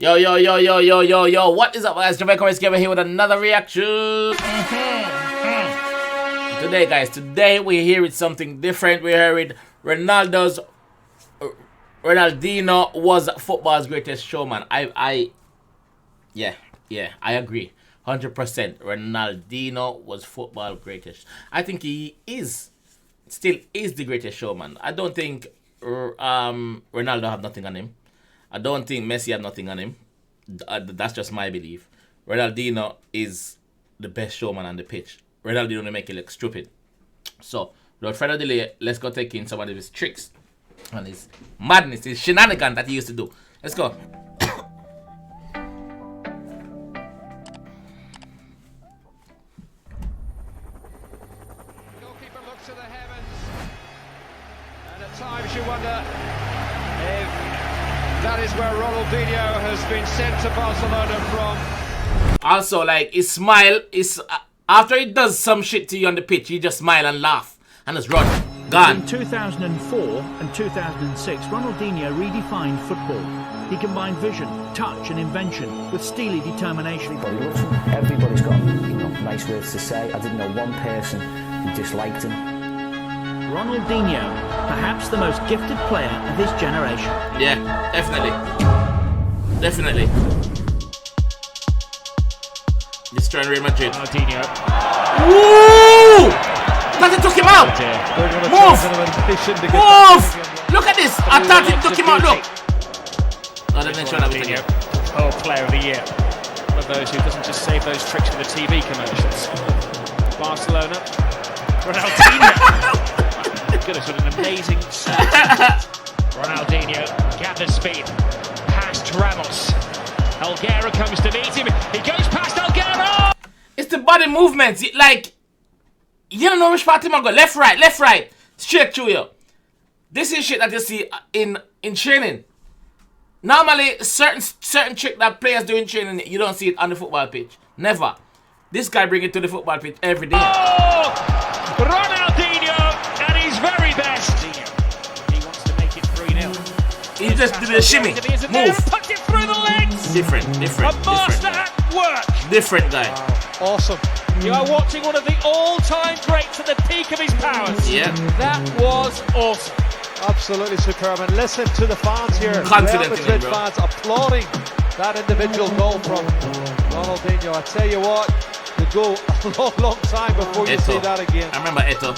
Yo, what is up, guys? JAMAICA'S here with another reaction. Today, guys, we're here with something different. We're here with Ronaldinho was football's greatest showman. I agree. 100%. Ronaldinho was football's greatest. I think he still is the greatest showman. I don't think Ronaldo have nothing on him. I don't think Messi had nothing on him. That's just my belief. Ronaldinho is the best showman on the pitch. Ronaldinho don't make it look stupid. So, without further delay, let's go take in some of his tricks and his madness, his shenanigans that he used to do. Let's go. Goalkeeper looks to the heavens, and at times you wonder if that is where Ronaldinho has been sent to Barcelona from. Also, like, his smile is after he does some shit to you on the pitch, he just smile and laugh and just run. Gone. In 2004 and 2006, Ronaldinho redefined football. He combined vision, touch and invention with steely determination. Everybody's got nice words to say. I didn't know one person who disliked him. Ronaldinho, perhaps the most gifted player of his generation. Yeah, definitely. Destroying Real Madrid. Ronaldinho. Woo! That took him out. Move! Look at this. I thought it took him out. Look. Oh, they didn't show that again. Oh, player of the year. One of those who doesn't just save those tricks for the TV commercials. Barcelona. Ronaldinho. Goodness, what an amazing start. Ronaldinho gathers speed. Past Ramos. Algera comes to meet him. He goes past Algera. It's the body movements. Like, you don't know which part him go. Left, right. Straight through you. This is shit that you see in training. Normally, certain trick that players do in training, you don't see it on the football pitch. Never. This guy bring it to the football pitch every day. Oh! Ronaldinho at his very best. He wants to make it 3-0. He just did a shimmy. Move. Pucked it through the legs. Different. A master at work. Different guy. Awesome. You are watching one of the all-time greats at the peak of his powers. Yeah. That was awesome. Absolutely superb. And listen to the fans here. Confident Real in Madrid him, bro. fans applauding that individual goal from Ronaldinho. I tell you what, you go a long time before you see that again. I remember Eto.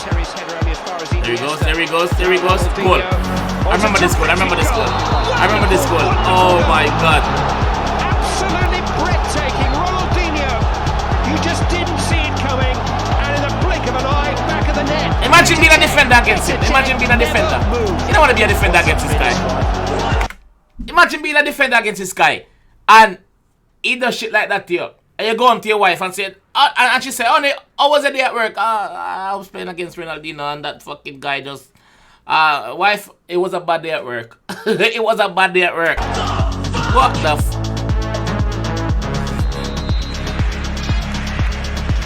Terry's header only as far as he There he goes. Goal. I remember this goal. Oh my God. Absolutely breathtaking. Ronaldinho. You just didn't see it coming. And in the blink of an eye, back of the net. Imagine being a defender against him. You don't want to be a defender against this guy. Imagine being a defender against this guy. And he does shit like that to you. And you go home to your wife and say, and she say, honey, how was the day at work? I was playing against Ronaldinho and that fucking guy just... wife, it was a bad day at work. It was a bad day at work. What the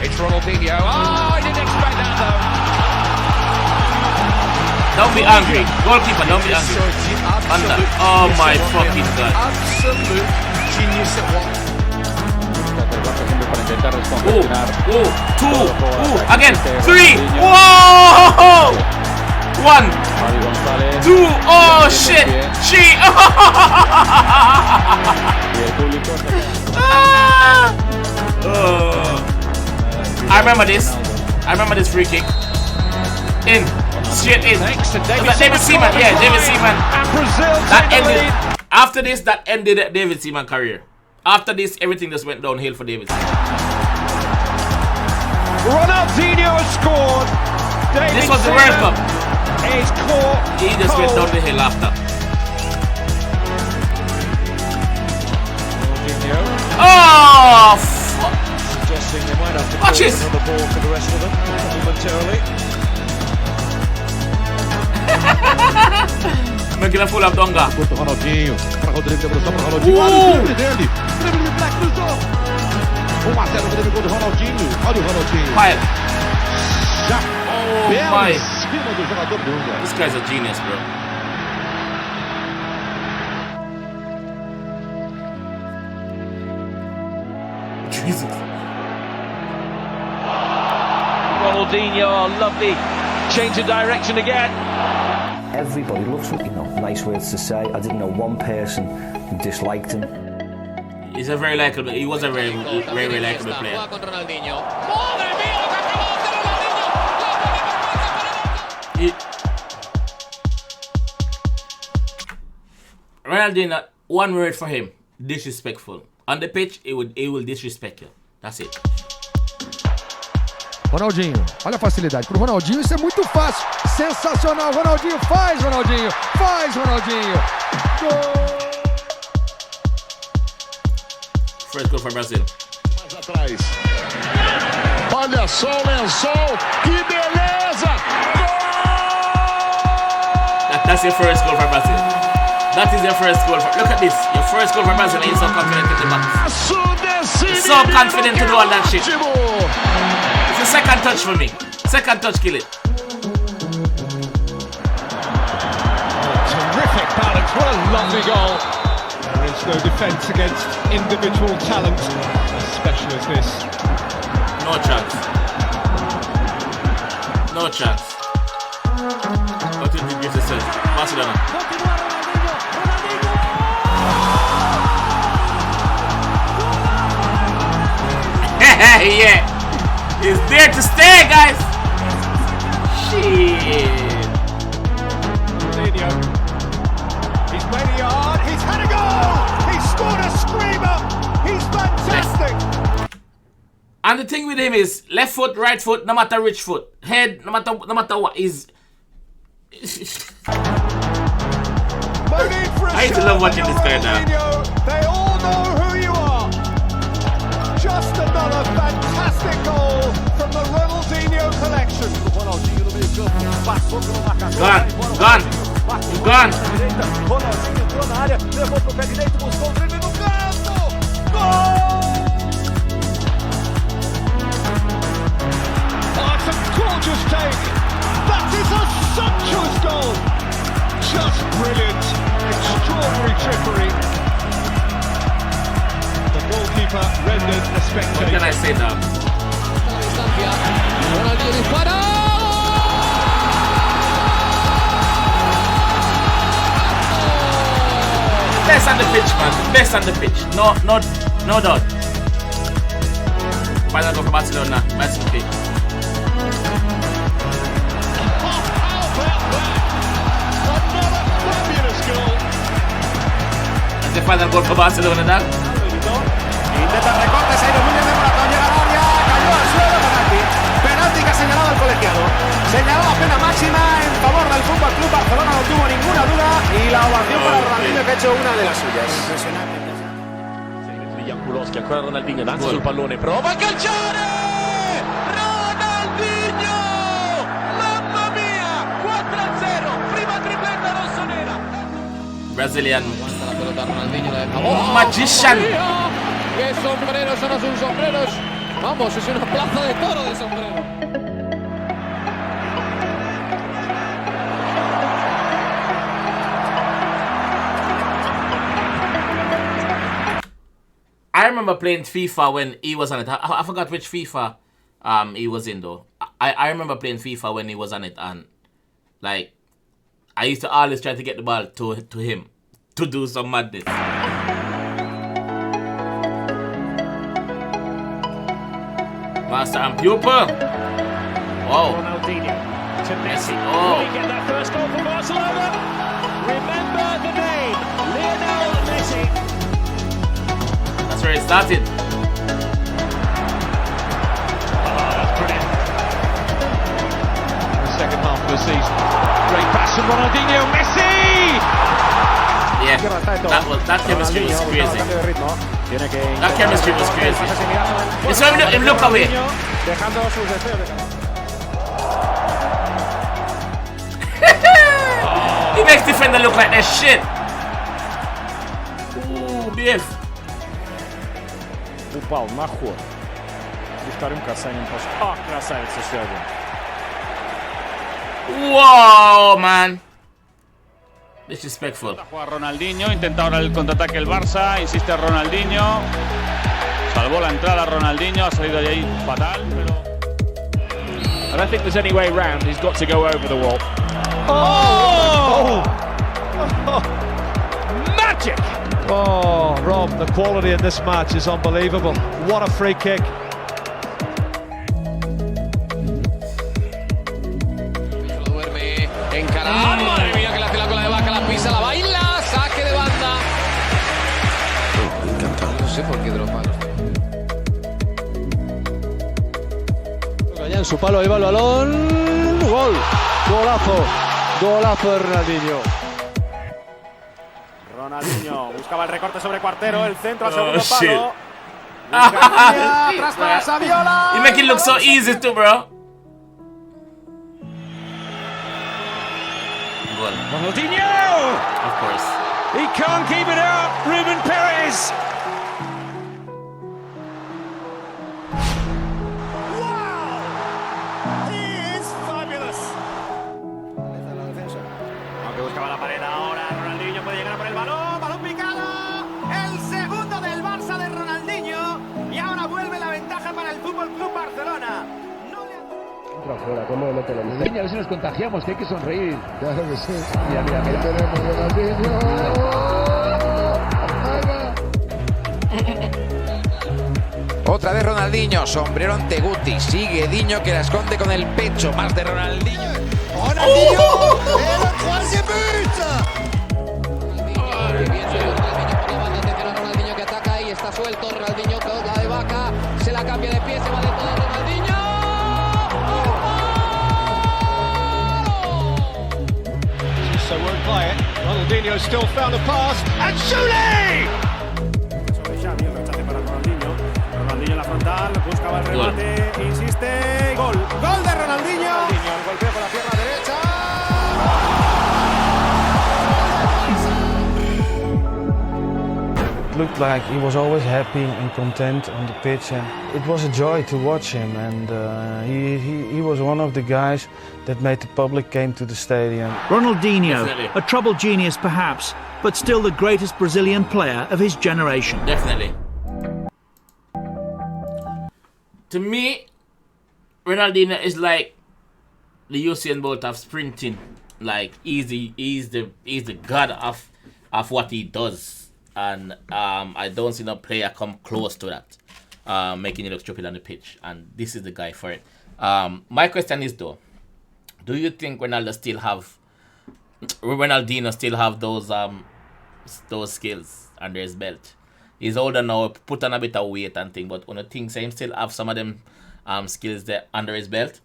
It's Ronaldinho. Oh, I didn't expect that though. Don't be angry. Goalkeeper, don't be angry. Oh my fucking God. Absolute genius at once. Two. Again. 3. Whoa! 1, 2. Oh shit. 3. I remember this free kick. In. Straight in. David Seaman. Yeah, David Seaman. That ended. After this, that ended David Seaman's career. After this, everything just went downhill for David Seaman. Ronaldinho has scored. This was the World Cup. He just went down the hill after. Oh, fuck. Watch this. Making a full of donga. Ronaldinho, para Rodrigo, devolução para Ronaldinho. Olha o drible dele. Drible de Black cruzou. 1-0 no drible gol do Ronaldinho. Olha o Ronaldinho. Quiet. Já my. em cima do jogador do Hungria. This guy's a genius, bro. Jesus. Ronaldinho, a lovely change of direction again. Everybody loves him, you know, nice words to say. I didn't know one person who disliked him. He's a very likable. He was a very likable player. Ronaldinho, one word for him: disrespectful. On the pitch, he will disrespect you. That's it. Ronaldinho, olha a facilidade pro Ronaldinho, isso é muito fácil. Sensacional, Ronaldinho faz, Ronaldinho. Faz, Ronaldinho. Gol! First goal for Brazil. Mais atrás. Olha só o lençol, que beleza! Gol! That's your first goal for Brazil. That is your first goal. Look at this. Your first goal for Brazil. He's so confident in the box. He's so confident to do all that shit. It's a second touch for me. Second touch, kill it. Terrific balance. What a lovely goal. There is no defence against individual talent as special as this. No chance. No chance. What did you just say? Barcelona. Yeah. He's there to stay, guys. Shit. Ronaldinho. He's played it hard. He's had a goal. He's scored a screamer. He's fantastic. And the thing with him is left foot, right foot, no matter which foot, head, no matter what is. I used to love watching this guy now. They all know who you are. Just another fantastic goal from the Ronaldinho collection. Gone. Ronaldinho entrou na área, levou pro pé direito, buscou o drible no canto. Gol! Oh, it's a gorgeous take. That is a sumptuous goal. Just brilliant. Extraordinary trickery. The goalkeeper rendered a spectator. What can I say now? Ronaldinho dispara. Best on the pitch, man. Best on the pitch. No doubt. Final goal for Barcelona. Best on the pitch. Another fabulous goal. That's the final goal for Barcelona now. Intenta el recorte, se ha ido muy bien de Morata, llega al área, cayó al suelo, penalti. Penalti que ha señalado el colegiado. Señalado pena máxima en favor del Fútbol Club Barcelona, no tuvo ninguna duda. Y la ovación para Ronaldinho, que ha hecho una de las suyas. Impresionante. Kulowski, ancora Ronaldinho, danza sul pallone, prova a calciare! Ronaldinho! Mamma mia! 4-0, prima tripletta rossonera. Brazilian. La pelota Ronaldinho la deja. Oh, magician. ¡Qué sombreros son sus sombreros! Vamos, es una plaza de toro de sombrero. I remember playing FIFA when he was on it. I forgot which FIFA he was in though. I remember playing FIFA when he was on it, and like I used to always try to get the ball to him to do some madness. Master and pupil. Wow. Ronaldinho to Messi. Oh. Will he get that first goal for Barcelona? Remember the name, Lionel Messi. That's where it started. That's brilliant. The second half of the season. Great pass from Ronaldinho, Messi! Yeah, that chemistry was crazy. That chemistry was crazy. You saw him look away. He makes defender look like that shit. Ooh, BF. Упал на ход. И вторым касанием пошел. А, красавец еще один. Wow, man. Disrespectful. Juega Ronaldinho, intenta ahora el contraataque el Barça, insiste Ronaldinho. Salvó la entrada Ronaldinho, ha salido de ahí fatal, pero... I don't think there's any way round. He's got to go over the wall. Oh! Magic! Oh, Rob, the quality in this match is unbelievable. What a free kick. Lo duerme encarado. Madre mía, que le hace la cola de vaca, la pisa, la baila. Saque de banda. No sé por qué de los malos. Ya en su palo, ahí va el balón. Gol. Golazo. Golazo de Ronaldinho. Ronaldinho buscaba el recorte sobre Cuartero, el centro al segundo shit. palo. Busca atrás para Saviola. You make it look so easy too, bro. Goal. Ronaldinho! Of course. He can't keep it out. Ruben Perez. Aunque buscaba la pared ahora, Ronaldinho puede llegar a por el balón, balón picado. El segundo del Barça de Ronaldinho. Y ahora vuelve la ventaja para el Fútbol Club Barcelona. A ver si nos contagiamos, que hay que sonreír. Claro que sí. Mira, mira, mira. Tenemos Ronaldinho. Otra vez Ronaldinho, sombrero ante Guti. Sigue Diño que la esconde con el pecho. Más de Ronaldinho. ¡Ronaldinho! Ronaldinho que ataca y está suelto. Ronaldinho, pelota de vaca. Se la cambia de pie, se va de todo Ronaldinho. So won't play it. Ronaldinho still found the pass. And shooting! Sobre Xavi, el rechace para Ronaldinho. Ronaldinho en la frontal, buscaba el remate, insiste. Gol. Gol de Ronaldinho. Ronaldinho, el golpeo con la pierna derecha. Looked like he was always happy and content on the pitch, and it was a joy to watch him. And he was one of the guys that made the public came to the stadium. Ronaldinho, Definitely. a troubled genius perhaps, but still the greatest Brazilian player of his generation. Definitely. To me, Ronaldinho is like the Usain Bolt of sprinting. Like he's the god of what he does. And I don't see no player come close to that, making it look stupid on the pitch. And this is the guy for it. My question is though, do you think Ronaldinho still have those skills under his belt? He's older now, put on a bit of weight and thing, but on the thing, say him still have some of them skills there under his belt?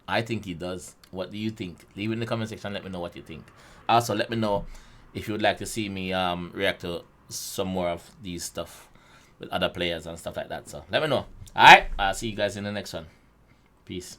I think he does. What do you think? Leave it in the comment section. Let me know what you think. Also, let me know if you would like to see me react to some more of these stuff with other players and stuff like that. So let me know. Alright, I'll see you guys in the next one. Peace.